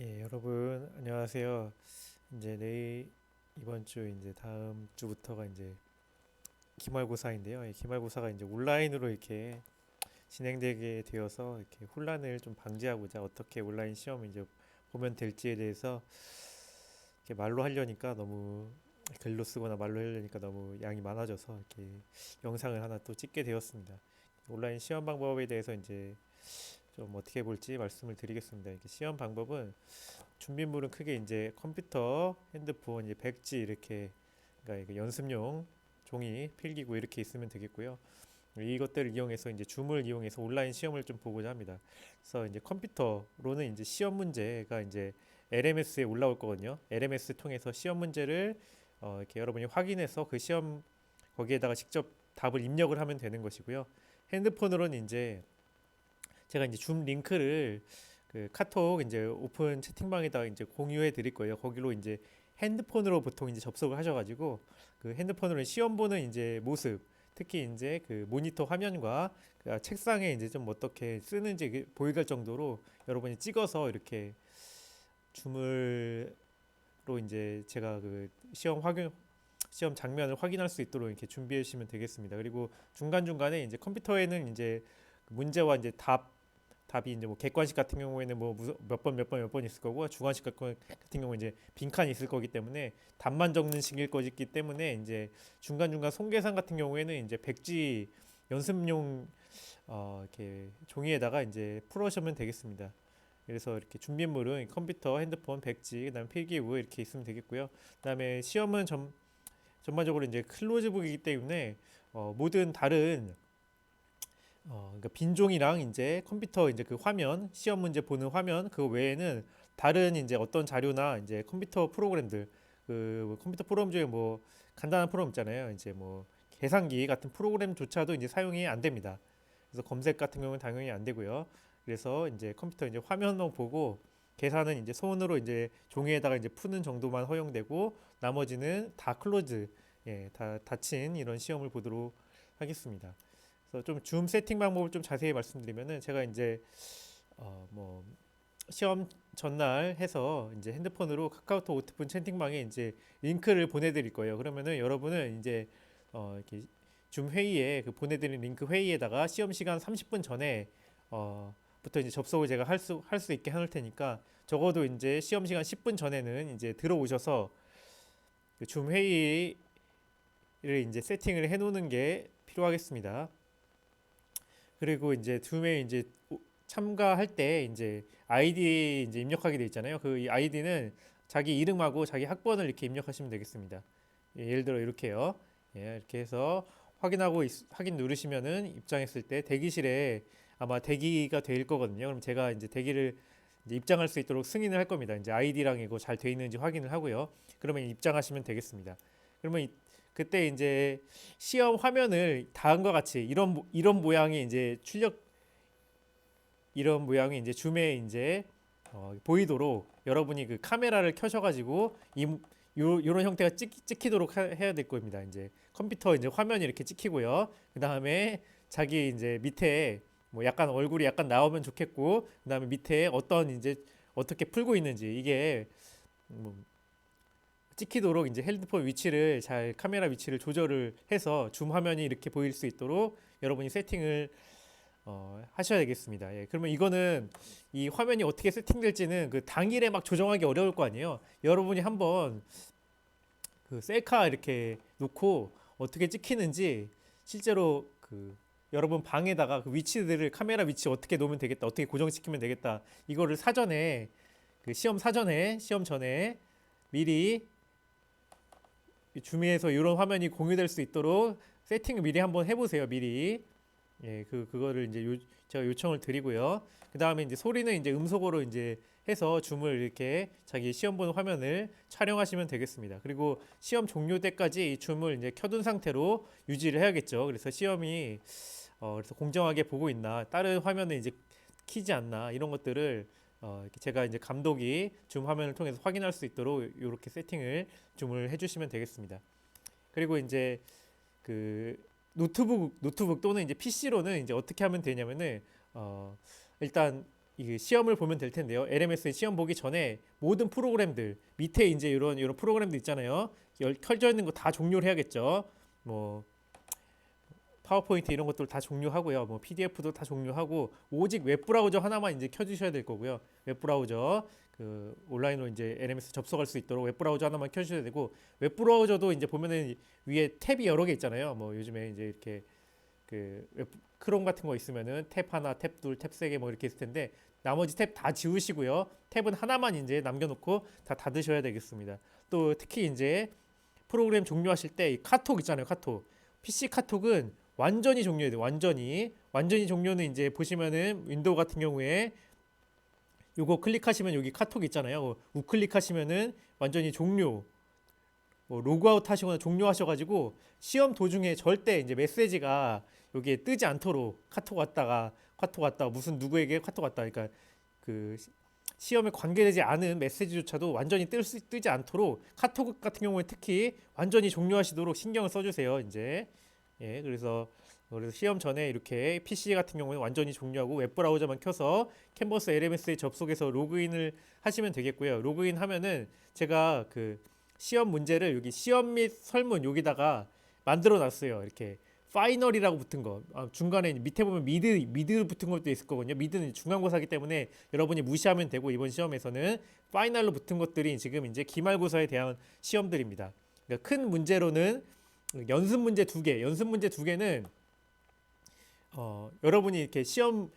예, 여러분 안녕하세요. 이제 내일 이번 주 이제 다음 주부터가 이제 기말고사인데요. 이 기말고사가 이제 온라인으로 이렇게 진행되게 되어서 이렇게 혼란을 좀 방지하고자 어떻게 온라인 시험 이제 보면 될지에 대해서 이렇게 말로 하려니까 너무 글로 쓰거나 말로 하려니까 너무 양이 많아져서 이렇게 영상을 하나 또 찍게 되었습니다. 온라인 시험 방법에 대해서 이제 좀 어떻게 볼지 말씀을 드리겠습니다. 이게 시험 방법은 준비물은 크게 이제 컴퓨터, 핸드폰, 이제 백지 이렇게 그러니까 이게 연습용 종이, 필기구 이렇게 있으면 되겠고요. 이것들을 이용해서 이제 줌을 이용해서 온라인 시험을 좀 보고자 합니다. 그래서 이제 컴퓨터로는 이제 시험 문제가 이제 LMS에 올라올 거거든요. LMS 통해서 시험 문제를 이렇게 여러분이 확인해서 그 시험 거기에다가 직접 답을 입력을 하면 되는 것이고요. 핸드폰으로는 이제 제가 이제 줌 링크를 그 카톡 이제 오픈 채팅방에다가 이제 공유해 드릴 거예요. 거기로 이제 핸드폰으로 보통 이제 접속을 하셔가지고 그 핸드폰으로 시험 보는 이제 모습, 특히 이제 그 모니터 화면과 그 책상에 이제 좀 어떻게 쓰는지 보여갈 정도로 여러분이 찍어서 이렇게 줌을로 이제 제가 그 시험 장면을 확인할 수 있도록 이렇게 준비해 주시면 되겠습니다. 그리고 중간 중간에 이제 컴퓨터에는 이제 문제와 이제 답이 이제 뭐 객관식 같은 경우에는 뭐 몇 번 있을 거고 주관식 같은 경우 이제 빈칸이 있을 거기 때문에 답만 적는 식일 거기 때문에 이제 중간중간 손계산 같은 경우에는 이제 백지 연습용 이렇게 종이에다가 이제 풀어주시면 되겠습니다. 그래서 이렇게 준비물은 컴퓨터, 핸드폰, 백지, 그다음에 필기구 이렇게 있으면 되겠고요. 그다음에 시험은 전반적으로 이제 클로즈북이기 때문에 모든 다른 그러니까 빈 종이랑 이제 컴퓨터 이제 그 화면 시험 문제 보는 화면 그 외에는 다른 이제 어떤 자료나 이제 컴퓨터 프로그램들 그 컴퓨터 프로그램 중에 뭐 간단한 프로그램 있잖아요. 이제 뭐 계산기 같은 프로그램조차도 이제 사용이 안 됩니다. 그래서 검색 같은 경우는 당연히 안 되고요. 그래서 이제 컴퓨터 이제 화면만 보고 계산은 이제 손으로 이제 종이에다가 이제 푸는 정도만 허용되고 나머지는 다 클로즈 다 닫힌 이런 시험을 보도록 하겠습니다. 그래서 좀 줌 세팅 방법을 좀 자세히 말씀드리면은 제가 이제 뭐 시험 전날 해서 이제 핸드폰으로 카카오톡 오픈 채팅방에 이제 링크를 보내드릴 거예요. 그러면은 여러분은 이제 이렇게 줌 회의에 그 보내드린 링크 회의에다가 시험 시간 30분 전에 부터 이제 접속을 제가 할 수 있게 해놓을 테니까 적어도 이제 시험 시간 10분 전에는 이제 들어오셔서 그줌 회의를 이제 세팅을 해놓는 게 필요하겠습니다. 그리고 이제 줌에 이제 참가할 때 이제 아이디 이제 입력하게 돼 있잖아요. 그 아이디는 자기 이름하고 자기 학번을 이렇게 입력하시면 되겠습니다. 예를 들어 이렇게요. 이렇게 해서 확인 누르시면은 입장했을 때 대기실에 아마 대기가 될 거거든요. 그럼 제가 이제 대기를 이제 입장할 수 있도록 승인을 할 겁니다. 이제 아이디랑 이거 잘 돼 있는지 확인을 하고요. 그러면 입장하시면 되겠습니다. 그러면 그때 이제 시험 화면을 다음과 같이 이런 모양의 이제 이런 모양이 이제 줌에 이제 보이도록 여러분이 그 카메라를 켜셔가지고 요런 형태가 찍히도록 해야 될 겁니다. 이제 컴퓨터 이제 화면이 이렇게 찍히고요. 그 다음에 자기 이제 밑에 뭐 약간 얼굴이 약간 나오면 좋겠고, 그 다음에 밑에 어떤 이제 어떻게 풀고 있는지 이게 뭐 찍히도록 이제 핸드폰 위치를 잘 카메라 위치를 조절을 해서 줌 화면이 이렇게 보일 수 있도록 여러분이 세팅을 하셔야 되겠습니다. 그러면 이거는 이 화면이 어떻게 세팅될지는 그 당일에 막 조정하기 어려울 거 아니에요. 여러분이 한번 그 셀카 이렇게 놓고 어떻게 찍히는지 실제로 그 여러분 방에다가 그 위치들을 카메라 위치 어떻게 놓으면 되겠다, 어떻게 고정시키면 되겠다, 이거를 사전에 그 시험 전에 미리 줌에서 이런 화면이 공유될 수 있도록 세팅을 미리 한번 해보세요. 미리. 그거를 이제 제가 요청을 드리고요. 그 다음에 이제 소리는 이제 음속으로 이제 해서 줌을 이렇게 자기 시험 보는 화면을 촬영하시면 되겠습니다. 그리고 시험 종료 때까지 이 줌을 이제 켜둔 상태로 유지를 해야겠죠. 그래서 시험이 그래서 공정하게 보고 있나, 다른 화면을 이제 키지 않나 이런 것들을 이렇게 제가 이제 감독이 줌 화면을 통해서 확인할 수 있도록 이렇게 세팅을 줌을 해주시면 되겠습니다. 그리고 이제 그 노트북 또는 이제 PC로는 이제 어떻게 하면 되냐면은 일단 이 시험을 보면 될 텐데요. LMS 시험 보기 전에 모든 프로그램들 밑에 이제 이런 프로그램들 있잖아요. 켜져 있는 거 다 종료를 해야겠죠. 뭐 파워포인트 이런 것들 다 종료하고요. 뭐 PDF도 다 종료하고 오직 웹브라우저 하나만 이제 켜주셔야 될 거고요. 웹브라우저 그 온라인으로 이제 LMS 접속할 수 있도록 웹브라우저 하나만 켜주셔야 되고 웹브라우저도 이제 보면은 위에 탭이 여러 개 있잖아요. 뭐 요즘에 이제 이렇게 그 크롬 같은 거 있으면은 탭 하나, 탭 둘, 탭 세 개 뭐 이렇게 있을 텐데 나머지 탭 다 지우시고요. 탭은 하나만 이제 남겨놓고 다 닫으셔야 되겠습니다. 또 특히 이제 프로그램 종료하실 때 이 카톡 있잖아요. 카톡. PC 카톡은 완전히 종료해야 돼요. 완전히 종료는 이제 보시면은 윈도우 같은 경우에 요거 클릭하시면 여기 카톡 있잖아요. 우클릭하시면은 완전히 종료. 뭐 로그아웃 하시거나 종료하셔가지고 시험 도중에 절대 이제 메시지가 여기에 뜨지 않도록 카톡 왔다가 무슨 누구에게 카톡 왔다. 그러니까 그 시험에 관계되지 않은 메시지조차도 완전히 뜨지 않도록 카톡 같은 경우에 특히 완전히 종료하시도록 신경을 써주세요. 이제 그래서 시험 전에 이렇게 PC 같은 경우에 완전히 종료하고 웹브라우저만 켜서 캔버스 LMS에 접속해서 로그인을 하시면 되겠고요. 로그인 하면은 제가 그 시험 문제를 여기 시험 및 설문 여기다가 만들어 놨어요. 이렇게 파이널이라고 붙은 거. 중간에 밑에 보면 미드 붙은 것도 있을 거거든요. 미드는 중간고사기 때문에 여러분이 무시하면 되고 이번 시험에서는 파이널로 붙은 것들이 지금 이제 기말고사에 대한 시험들입니다. 그러니까 큰 문제로는 연습 문제 두 개. 연습 문제 두 개는 여러분이 이렇게 시험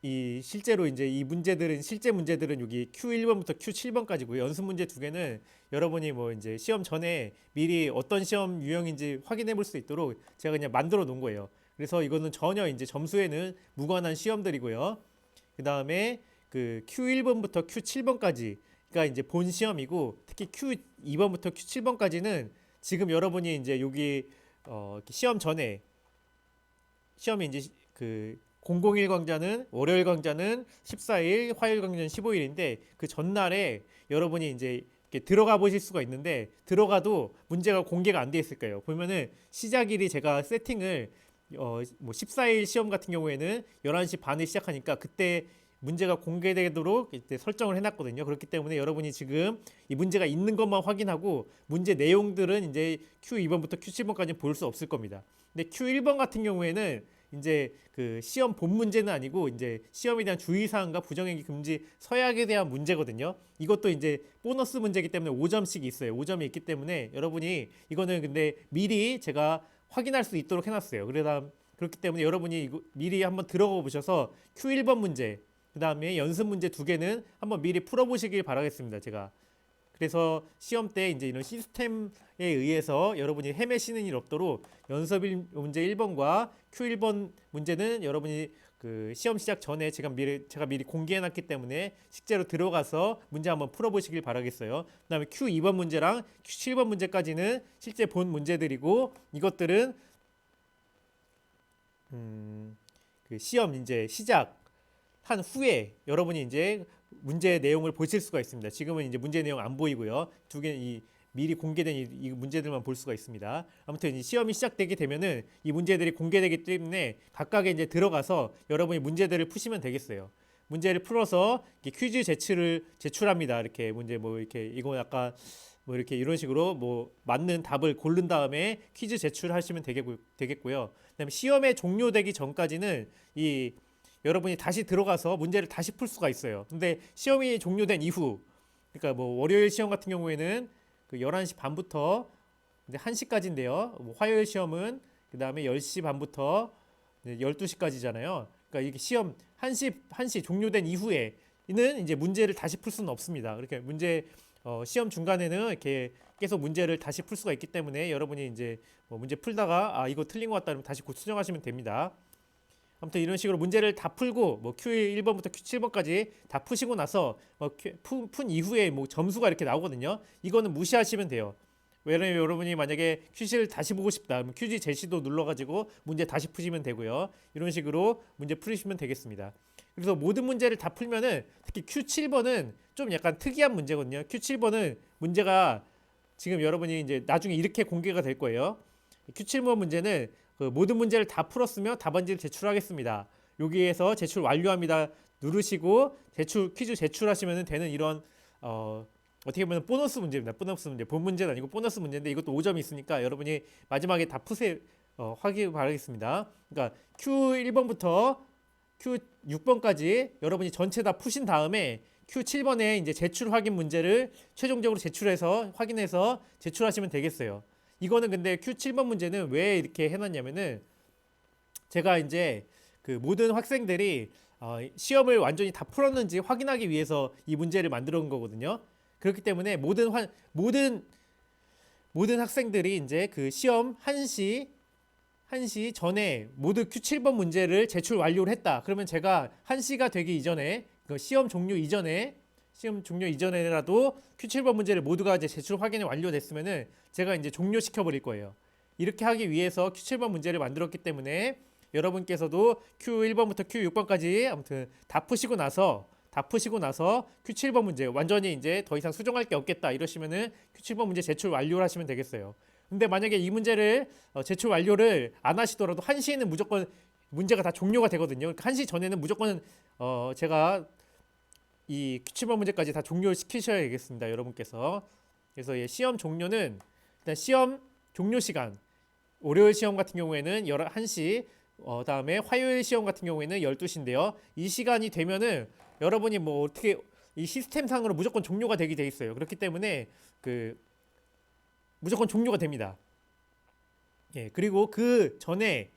이 실제로 이제 이 문제들은 실제 문제들은 여기 Q1번부터 Q7번까지고요. 연습 문제 두 개는 여러분이 뭐 이제 시험 전에 미리 어떤 시험 유형인지 확인해 볼 수 있도록 제가 그냥 만들어 놓은 거예요. 그래서 이거는 전혀 이제 점수에는 무관한 시험들이고요. 그다음에 그 Q1번부터 Q7번까지가 이제 본 시험이고 특히 Q2번부터 Q7번까지는 지금 여러분이 이제 여기 시험 전에 시험이 이제 그 001 강좌는 월요일 강좌는 14일, 화요일 강좌는 15일인데 그 전날에 여러분이 이제 이렇게 들어가 보실 수가 있는데 들어가도 문제가 공개가 안 돼 있을 거예요. 보면은 시작일이 제가 세팅을 뭐 14일 시험 같은 경우에는 11시 반에 시작하니까 그때 문제가 공개되도록 이때 설정을 해놨거든요. 그렇기 때문에 여러분이 지금 이 문제가 있는 것만 확인하고 문제 내용들은 이제 Q2번부터 Q7번까지 볼 수 없을 겁니다. 근데 Q1번 같은 경우에는 이제 그 시험 본 문제는 아니고 이제 시험에 대한 주의사항과 부정행위 금지 서약에 대한 문제거든요. 이것도 이제 보너스 문제이기 때문에 5점씩 있어요. 5점이 있기 때문에 여러분이 이거는 근데 미리 제가 확인할 수 있도록 해놨어요. 그렇기 때문에 여러분이 이거 미리 한번 들어가 보셔서 Q1번 문제 그 다음에 연습 문제 두 개는 한번 미리 풀어보시길 바라겠습니다. 제가 그래서 시험 때 이제 이런 시스템에 의해서 여러분이 헤매시는 일 없도록 문제 1번과 Q1번 문제는 여러분이 그 시험 시작 전에 제가 미리 공개해 놨기 때문에 실제로 들어가서 문제 한번 풀어보시길 바라겠어요. 그다음에 Q2번 문제랑 Q7번 문제까지는 실제 본 문제들이고 이것들은 그 시험 이제 시작한 후에 여러분이 이제 문제 내용을 보실 수가 있습니다. 지금은 이제 문제 내용 안 보이고요. 두 개 미리 공개된 이 문제들만 볼 수가 있습니다. 아무튼 이 시험이 시작되게 되면은 이 문제들이 공개되기 때문에 각각에 이제 들어가서 여러분이 문제들을 푸시면 되겠어요. 문제를 풀어서 퀴즈 제출합니다. 이렇게 문제 뭐 이렇게 이거 약간 뭐 이렇게 이런 식으로 뭐 맞는 답을 고른 다음에 퀴즈 제출하시면 되겠고요. 그다음에 시험에 종료되기 전까지는 이 여러분이 다시 들어가서 문제를 다시 풀 수가 있어요. 근데 시험이 종료된 이후, 그러니까 뭐 월요일 시험 같은 경우에는 그 11시 반부터 1시까지인데요. 뭐 화요일 시험은 그 다음에 10시 반부터 12시까지잖아요. 그러니까 이게 시험 1시 종료된 이후에는 이제 문제를 다시 풀 수는 없습니다. 그렇게 시험 중간에는 이렇게 계속 문제를 다시 풀 수가 있기 때문에 여러분이 이제 뭐 문제 풀다가 이거 틀린 것 같다 그러면 다시 수정하시면 됩니다. 아무튼 이런 식으로 문제를 다 풀고 뭐 Q1번부터 Q7번까지 다 푸시고 나서 푼 이후에 뭐 점수가 이렇게 나오거든요. 이거는 무시하시면 돼요. 왜냐면 여러분이 만약에 퀴즈를 다시 보고 싶다 그러면 퀴즈 제시도 눌러가지고 문제 다시 푸시면 되고요. 이런 식으로 문제 풀으시면 되겠습니다. 그래서 모든 문제를 다 풀면은 특히 Q7번은 좀 약간 특이한 문제거든요. Q7번은 문제가 지금 여러분이 이제 나중에 이렇게 공개가 될 거예요. Q7번 문제는 그 모든 문제를 다 풀었으면 답안지를 제출하겠습니다. 여기에서 제출 완료합니다. 누르시고 퀴즈 제출하시면 되는 이런 어떻게 보면 보너스 문제입니다. 보너스 문제. 본 문제는 아니고 보너스 문제인데 이것도 5점이 있으니까 여러분이 마지막에 다 푸세요. 하길 바라겠습니다. 그러니까 Q1번부터 Q6번까지 여러분이 전체 다 푸신 다음에 Q7번에 이제 제출 확인 문제를 최종적으로 제출해서 확인해서 제출하시면 되겠어요. 이거는 근데 Q7번 문제는 왜 이렇게 해놨냐면은 제가 이제 그 모든 학생들이 시험을 완전히 다 풀었는지 확인하기 위해서 이 문제를 만들어 온 거거든요. 그렇기 때문에 모든 학생들이 이제 그 시험 1시 전에 모두 Q7번 문제를 제출 완료를 했다. 그러면 제가 1시가 되기 이전에 시험 종료 이전에라도 Q7번 문제를 모두가 이제 제출 확인이 완료됐으면은 제가 이제 종료시켜 버릴 거예요. 이렇게 하기 위해서 Q7번 문제를 만들었기 때문에 여러분께서도 Q1번부터 Q6번까지 아무튼 다 푸시고 나서 Q7번 문제 완전히 이제 더 이상 수정할 게 없겠다 이러시면은 Q7번 문제 제출 완료를 하시면 되겠어요. 근데 만약에 이 문제를 제출 완료를 안 하시더라도 1시에는 무조건 문제가 다 종료가 되거든요. 그러니까 1시 전에는 무조건 제가 이 Q7번 문제까지 다 종료시키셔야겠습니다. 여러분께서. 그래서 시험 종료는 일단 시험 종료 시간 월요일 시험 같은 경우에는 1시 다음에 화요일 시험 같은 경우에는 12시인데요. 이 시간이 되면은 여러분이 뭐 어떻게 이 시스템상으로 무조건 종료가 되게 돼 있어요. 그렇기 때문에 무조건 종료가 됩니다. 예, 그리고 그 전에